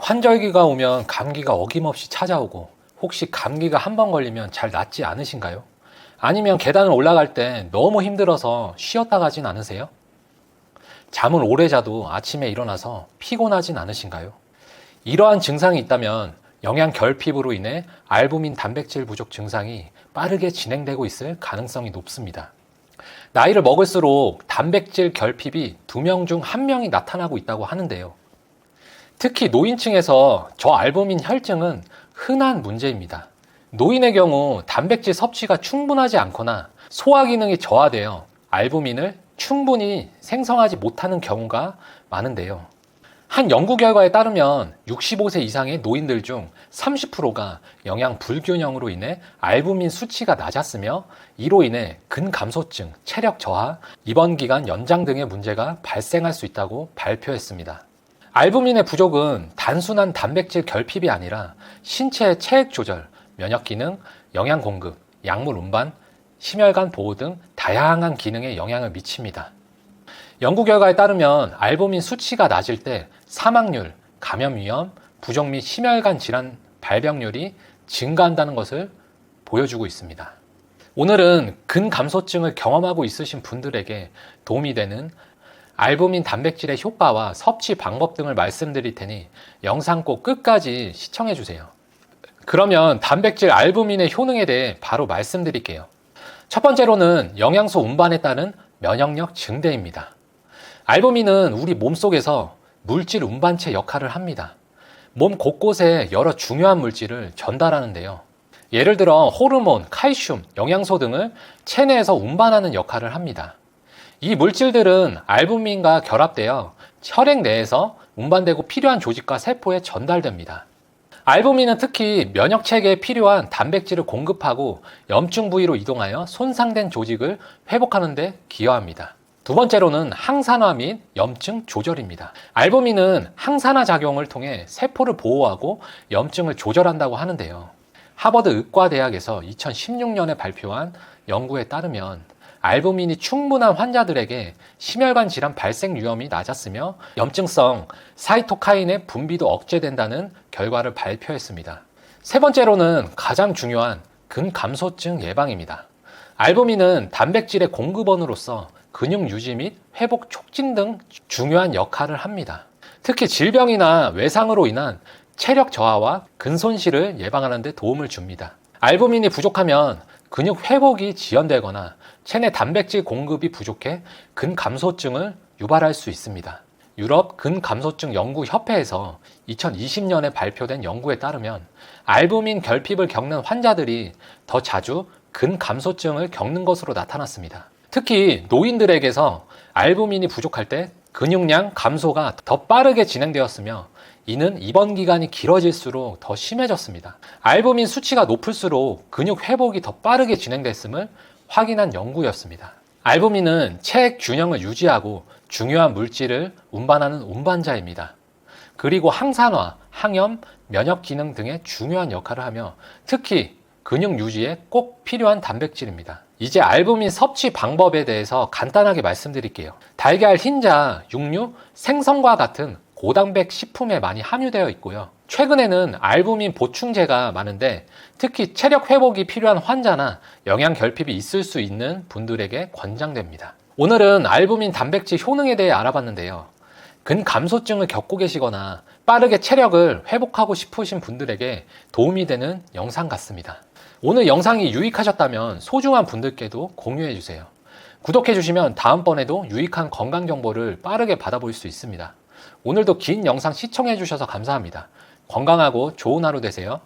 환절기가 오면 감기가 어김없이 찾아오고 혹시 감기가 한 번 걸리면 잘 낫지 않으신가요? 아니면 계단을 올라갈 때 너무 힘들어서 쉬었다 가진 않으세요? 잠을 오래 자도 아침에 일어나서 피곤하진 않으신가요? 이러한 증상이 있다면 영양 결핍으로 인해 알부민 단백질 부족 증상이 빠르게 진행되고 있을 가능성이 높습니다. 나이를 먹을수록 단백질 결핍이 2명 중 1명이 나타나고 있다고 하는데요. 특히 노인층에서 저알부민 혈증은 흔한 문제입니다. 노인의 경우 단백질 섭취가 충분하지 않거나 소화 기능이 저하되어 알부민을 충분히 생성하지 못하는 경우가 많은데요. 한 연구 결과에 따르면 65세 이상의 노인들 중 30%가 영양 불균형으로 인해 알부민 수치가 낮았으며 이로 인해 근감소증, 체력 저하, 입원 기간 연장 등의 문제가 발생할 수 있다고 발표했습니다. 알부민의 부족은 단순한 단백질 결핍이 아니라 신체의 체액 조절, 면역 기능, 영양 공급, 약물 운반, 심혈관 보호 등 다양한 기능에 영향을 미칩니다. 연구 결과에 따르면 알부민 수치가 낮을 때 사망률, 감염 위험, 부종 및 심혈관 질환 발병률이 증가한다는 것을 보여주고 있습니다. 오늘은 근감소증을 경험하고 있으신 분들에게 도움이 되는 알부민 단백질의 효과와 섭취 방법 등을 말씀드릴 테니 영상 꼭 끝까지 시청해 주세요. 그러면 단백질 알부민의 효능에 대해 바로 말씀드릴게요. 첫 번째로는 영양소 운반에 따른 면역력 증대입니다. 알부민은 우리 몸속에서 물질 운반체 역할을 합니다. 몸 곳곳에 여러 중요한 물질을 전달하는데요. 예를 들어 호르몬, 칼슘, 영양소 등을 체내에서 운반하는 역할을 합니다. 이 물질들은 알부민과 결합되어 혈액 내에서 운반되고 필요한 조직과 세포에 전달됩니다. 알부민은 특히 면역체계에 필요한 단백질을 공급하고 염증 부위로 이동하여 손상된 조직을 회복하는 데 기여합니다. 두 번째로는 항산화 및 염증 조절입니다. 알부민은 항산화 작용을 통해 세포를 보호하고 염증을 조절한다고 하는데요. 하버드 의과대학에서 2016년에 발표한 연구에 따르면 알부민이 충분한 환자들에게 심혈관 질환 발생 위험이 낮았으며 염증성 사이토카인의 분비도 억제된다는 결과를 발표했습니다. 세 번째로는 가장 중요한 근감소증 예방입니다. 알부민은 단백질의 공급원으로서 근육 유지 및 회복 촉진 등 중요한 역할을 합니다. 특히 질병이나 외상으로 인한 체력 저하와 근손실을 예방하는 데 도움을 줍니다. 알부민이 부족하면 근육 회복이 지연되거나 체내 단백질 공급이 부족해 근감소증을 유발할 수 있습니다. 유럽 근감소증 연구협회에서 2020년에 발표된 연구에 따르면 알부민 결핍을 겪는 환자들이 더 자주 근감소증을 겪는 것으로 나타났습니다. 특히 노인들에게서 알부민이 부족할 때 근육량 감소가 더 빠르게 진행되었으며 이는 입원 기간이 길어질수록 더 심해졌습니다. 알부민 수치가 높을수록 근육 회복이 더 빠르게 진행됐음을 확인한 연구였습니다. 알부민은 체액 균형을 유지하고 중요한 물질을 운반하는 운반자입니다. 그리고 항산화, 항염, 면역 기능 등의 중요한 역할을 하며 특히 근육 유지에 꼭 필요한 단백질입니다. 이제 알부민 섭취 방법에 대해서 간단하게 말씀드릴게요. 달걀, 흰자, 육류, 생선과 같은 고단백 식품에 많이 함유되어 있고요. 최근에는 알부민 보충제가 많은데 특히 체력 회복이 필요한 환자나 영양 결핍이 있을 수 있는 분들에게 권장됩니다. 오늘은 알부민 단백질 효능에 대해 알아봤는데요. 근감소증을 겪고 계시거나 빠르게 체력을 회복하고 싶으신 분들에게 도움이 되는 영상 같습니다. 오늘 영상이 유익하셨다면 소중한 분들께도 공유해 주세요. 구독해 주시면 다음번에도 유익한 건강 정보를 빠르게 받아볼 수 있습니다. 오늘도 긴 영상 시청해 주셔서 감사합니다. 건강하고 좋은 하루 되세요.